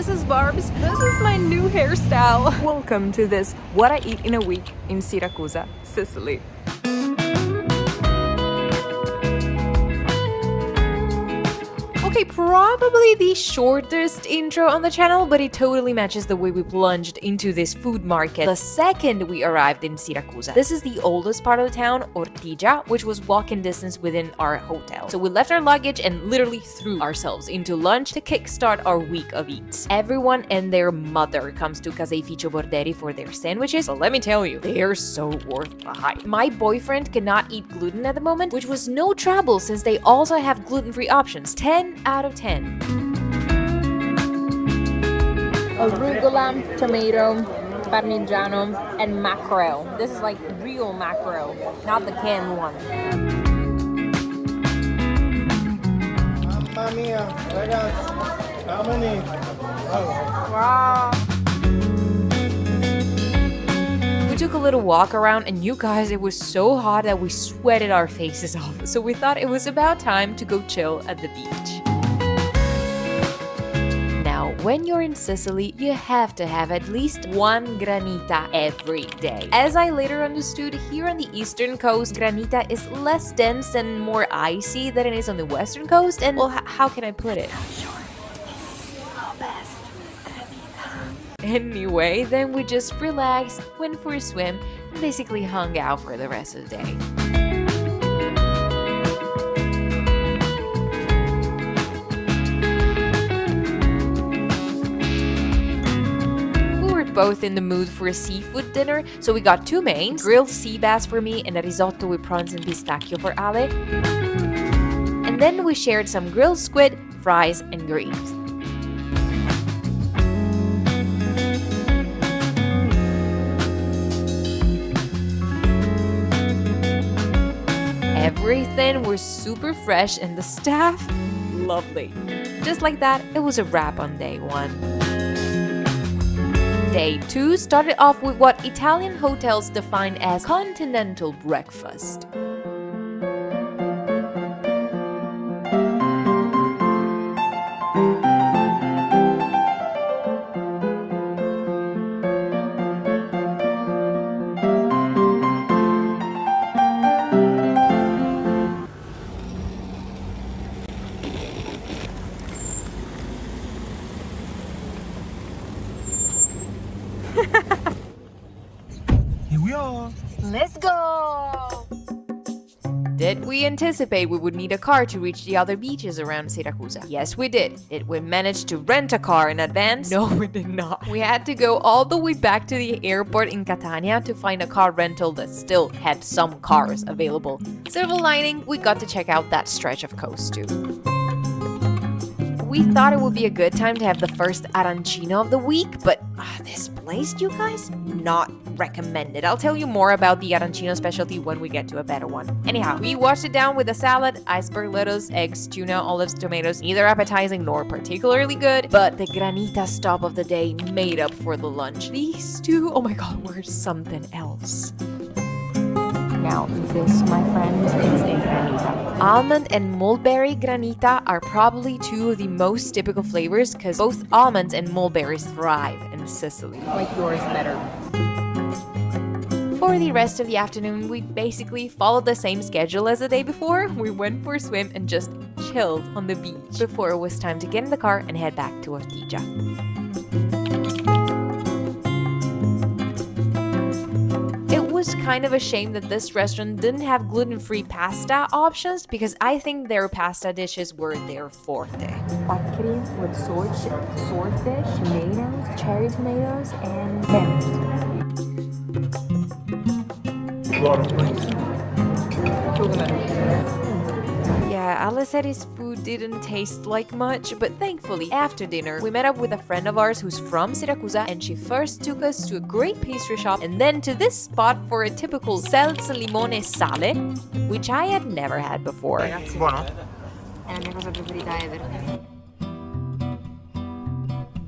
this is Barb's. This is my new hairstyle. Welcome to this What I Eat in a Week in Siracusa, Sicily. Okay, probably the shortest intro on the channel, but it totally matches the way we plunged into this food market the second we arrived in Siracusa. This is the oldest part of the town, Ortigia, which was walking distance within our hotel. So we left our luggage and literally threw ourselves into lunch to kickstart our week of eats. Everyone and their mother comes to Caseificio Borderi for their sandwiches, but let me tell you, they're so worth the hype. My boyfriend cannot eat gluten at the moment, which was no trouble since they also have gluten-free options. 10 out of 10. Arugula, tomato, parmigiano, and mackerel. This is like real mackerel, not the canned one. Mamma mia, ragazzi, how many? Wow. We took a little walk around, and you guys, it was so hot that we sweated our faces off. So we thought it was about time to go chill at the beach. When you're in Sicily, you have to have at least one granita every day. As I later understood, here on the eastern coast, granita is less dense and more icy than it is on the western coast, and well, how can I put it? Anyway, then we just relaxed, went for a swim, and basically hung out for the rest of the day. Both in the mood for a seafood dinner, so we got two mains, grilled sea bass for me and a risotto with prawns and pistachio for Ale. And then we shared some grilled squid, fries, and greens. Everything was super fresh and the staff, lovely. Just like that, it was a wrap on day one. Day 2 started off with what Italian hotels define as continental breakfast. Here we are. Let's go! Did we anticipate we would need a car to reach the other beaches around Siracusa? Yes, we did. Did we manage to rent a car in advance? No, we did not. We had to go all the way back to the airport in Catania to find a car rental that still had some cars available. Silver lining, we got to check out that stretch of coast too. We thought it would be a good time to have the first arancino of the week, but this place, you guys, not recommended. I'll tell you more about the arancino specialty when we get to a better one. Anyhow, we washed it down with a salad, iceberg lettuce, eggs, tuna, olives, tomatoes, neither appetizing nor particularly good, but the granita stop of the day made up for the lunch. These two, oh my god, were something else. Now, this, my friend, is a granita. Almond and mulberry granita are probably two of the most typical flavors because both almonds and mulberries thrive in Sicily. Like yours better. For the rest of the afternoon, we basically followed the same schedule as the day before. We went for a swim and just chilled on the beach before it was time to get in the car and head back to Ortigia. It was kind of a shame that this restaurant didn't have gluten-free pasta options because I think their pasta dishes were their forte. Paccheri with swordfish, tomatoes, cherry tomatoes, and lemons. Yeah, Ale said his food didn't taste like much, but thankfully, after dinner, we met up with a friend of ours who's from Siracusa, and she first took us to a great pastry shop and then to this spot for a typical seltz limone e sale, which I had never had before. Buono? È la mia cosa preferita ever.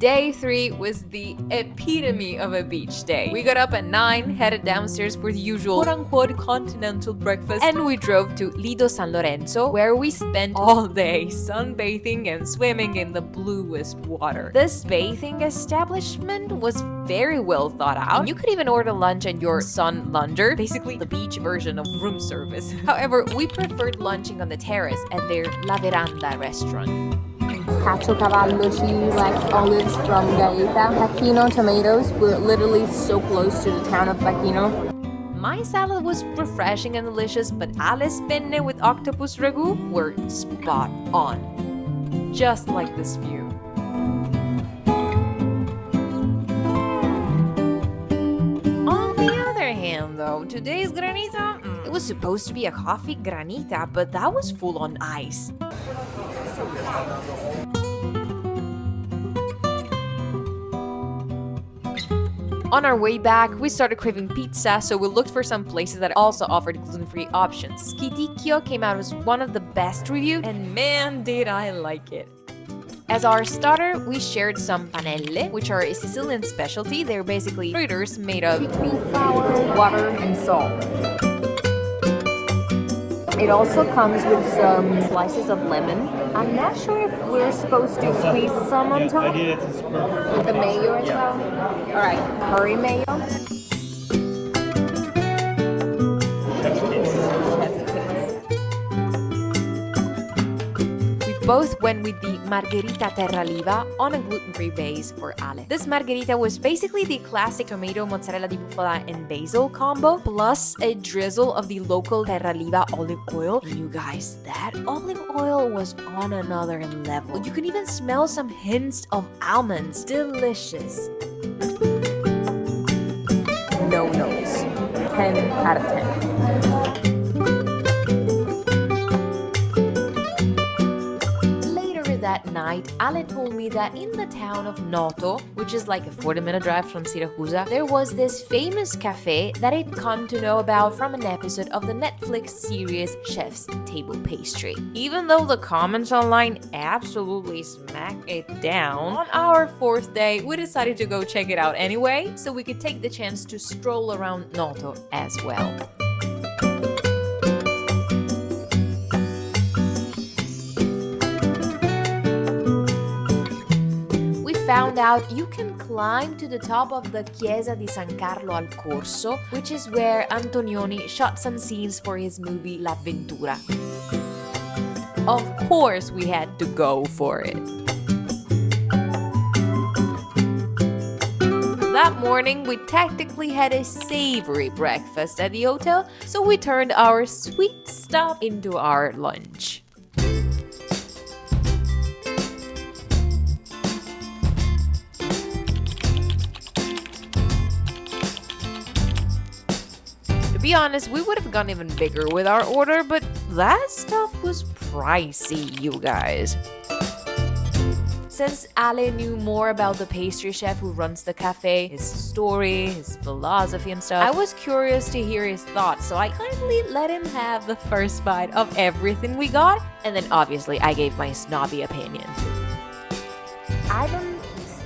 Day 3 was the epitome of a beach day. We got up at 9, headed downstairs for the usual quote-unquote continental breakfast, and we drove to Lido San Lorenzo, where we spent all day sunbathing and swimming in the bluest water. This bathing establishment was very well thought out, and you could even order lunch at your sun lunger, basically the beach version of room service. However, we preferred lunching on the terrace at their La Veranda restaurant. Caciocavallo cheese, black olives from Gaeta, Pacchino tomatoes. We're literally so close to the town of Pacchino. My salad was refreshing and delicious, but Ali's penne with octopus ragu were spot on. Just like this view. On the other hand though, today's granita, it was supposed to be a coffee granita, but that was full on ice. On our way back, we started craving pizza, so we looked for some places that also offered gluten-free options. Skiticchio came out as one of the best reviewed, and man did I like it. As our starter, we shared some panelle, which are a Sicilian specialty. They're basically fritters made of Wheat flour, water, and salt. It also comes with some slices of lemon. I'm not sure if we're supposed to squeeze some on top. With the mayo as well. Alright, curry mayo. Both went with the margherita terraliva on a gluten-free base for Ale. This margherita was basically the classic tomato, mozzarella di bufala, and basil combo, plus a drizzle of the local terraliva olive oil. And you guys, that olive oil was on another level. You can even smell some hints of almonds. Delicious. No notes. 10 out of 10. That night, Ale told me that in the town of Noto, which is like a 40-minute drive from Siracusa, there was this famous cafe that he'd come to know about from an episode of the Netflix series Chef's Table Pastry. Even though the comments online absolutely smack it down, on our 4th day, we decided to go check it out anyway, so we could take the chance to stroll around Noto as well. Found out you can climb to the top of the Chiesa di San Carlo al Corso, which is where Antonioni shot some scenes for his movie L'Avventura. Of course we had to go for it. That morning, we tactically had a savory breakfast at the hotel, so we turned our sweet stop into our lunch. To be honest, we would have gone even bigger with our order, but that stuff was pricey, you guys. Since Ale knew more about the pastry chef who runs the cafe, his story, his philosophy and stuff, I was curious to hear his thoughts, so I kindly let him have the first bite of everything we got, and then obviously I gave my snobby opinion. I don't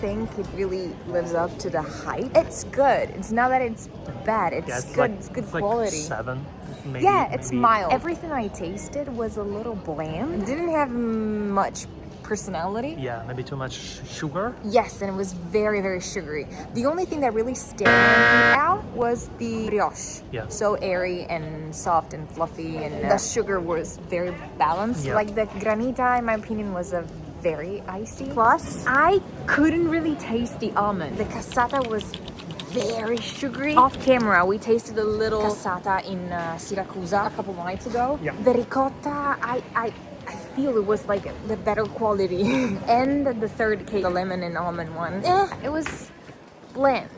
think it really lives up to the hype. It's good. It's not that it's bad. It's good. Like, it's good it's quality. Like 7. Maybe, yeah, it's maybe. mild. Everything I tasted was a little bland. It didn't have much personality. Yeah, maybe too much sugar. Yes, and it was very, very sugary. The only thing that really stood out was the brioche. Yeah. So airy and soft and fluffy, and the sugar was very balanced. Yeah. Like the granita, in my opinion, was a very icy. Plus, I couldn't really taste the almond. The cassata was very sugary. Off camera, we tasted a little cassata in Siracusa a couple nights ago. Yeah. The ricotta, I feel it was like the better quality. And the third cake, the lemon and almond one, it was bland.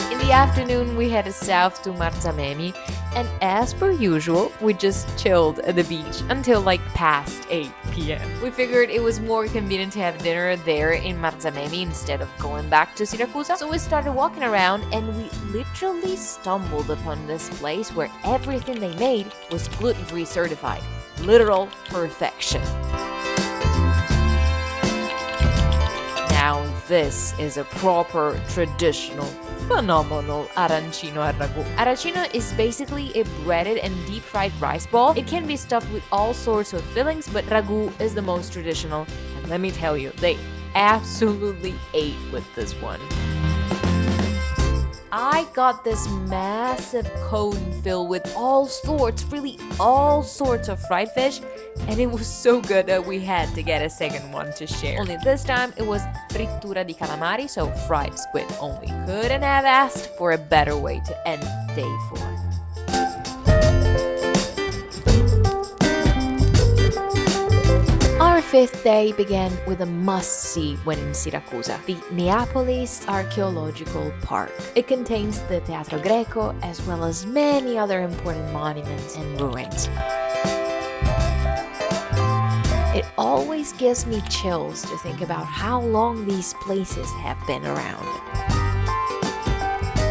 In the afternoon, we headed south to Marzamemi, and as per usual, we just chilled at the beach until like past 8 p.m. We figured it was more convenient to have dinner there in Marzamemi instead of going back to Siracusa, so we started walking around and we literally stumbled upon this place where everything they made was gluten-free certified. Literal perfection. this is a proper, traditional, phenomenal arancino al ragù. Arancino is basically a breaded and deep-fried rice ball. It can be stuffed with all sorts of fillings, but ragù is the most traditional. And let me tell you, they absolutely ate with this one. I got this massive cone filled with all sorts, really all sorts of fried fish, and it was so good that we had to get a second one to share. Only this time it was frittura di calamari, so fried squid only. Couldn't have asked for a better way to end day 4. Our 5th day began with a must-see when in Siracusa, the Neapolis Archaeological Park. It contains the Teatro Greco as well as many other important monuments and ruins. It always gives me chills to think about how long these places have been around.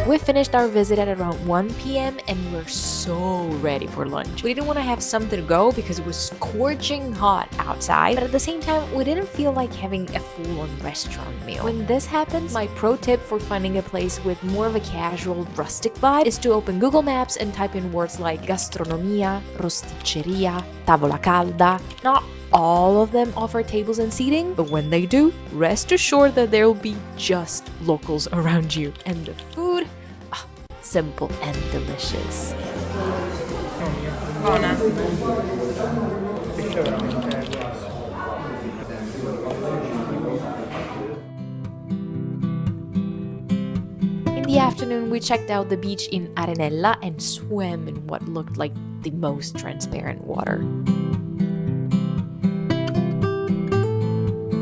We finished our visit at around 1 p.m. and we're so ready for lunch. We didn't want to have something to go because it was scorching hot outside, but at the same time, we didn't feel like having a full-on restaurant meal. When this happens, my pro tip for finding a place with more of a casual, rustic vibe is to open Google Maps and type in words like gastronomia, rosticceria, tavola calda. Not all of them offer tables and seating, but when they do, rest assured that there will be just locals around you. And the food, simple and delicious. Buona. In the afternoon, we checked out the beach in Arenella and swam in what looked like the most transparent water.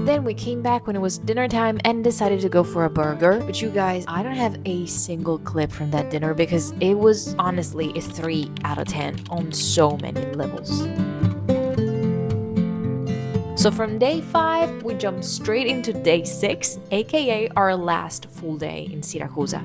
Then we came back when it was dinner time and decided to go for a burger. But you guys, I don't have a single clip from that dinner because it was honestly a 3 out of 10 on so many levels. So from day 5, we jumped straight into day 6, aka our last full day in Siracusa.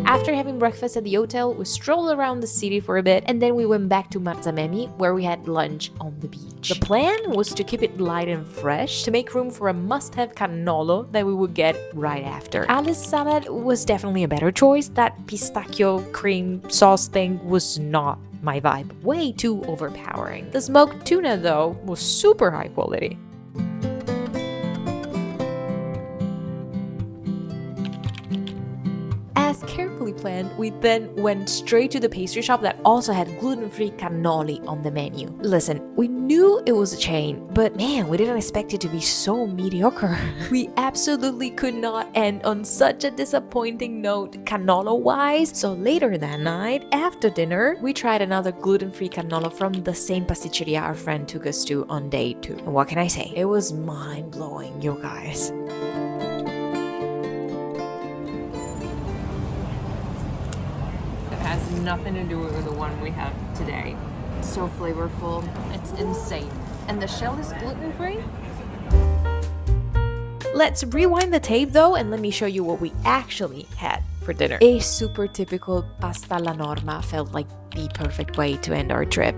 After having breakfast at the hotel, we strolled around the city for a bit and then we went back to Marzamemi where we had lunch on the beach. The plan was to keep it light and fresh to make room for a must-have cannolo that we would get right after. Alla's salad was definitely a better choice. That pistachio cream sauce thing was not my vibe. Way too overpowering. The smoked tuna though was super high quality. As carefully planned, we then went straight to the pastry shop that also had gluten-free cannoli on the menu. Listen, we knew it was a chain, but man, we didn't expect it to be so mediocre. We absolutely could not end on such a disappointing note cannolo-wise, so later that night, after dinner, we tried another gluten-free cannolo from the same pasticceria our friend took us to on day 2. And what can I say? It was mind-blowing, you guys. Has nothing to do with the one we have today. It's so flavorful, it's insane. And the shell is gluten-free? Let's rewind the tape though and let me show you what we actually had for dinner. A super typical pasta alla norma felt like the perfect way to end our trip.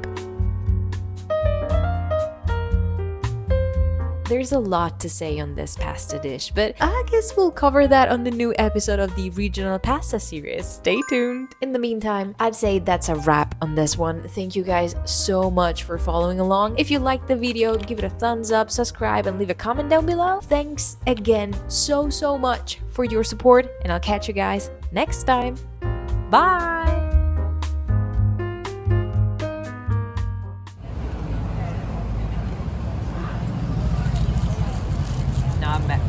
There's a lot to say on this pasta dish, but I guess we'll cover that on the new episode of the regional pasta series. Stay tuned. In the meantime, I'd say that's a wrap on this one. Thank you guys so much for following along. If you liked the video, give it a thumbs up, subscribe, and leave a comment down below. Thanks again so much for your support, and I'll catch you guys next time. Bye! I'm back.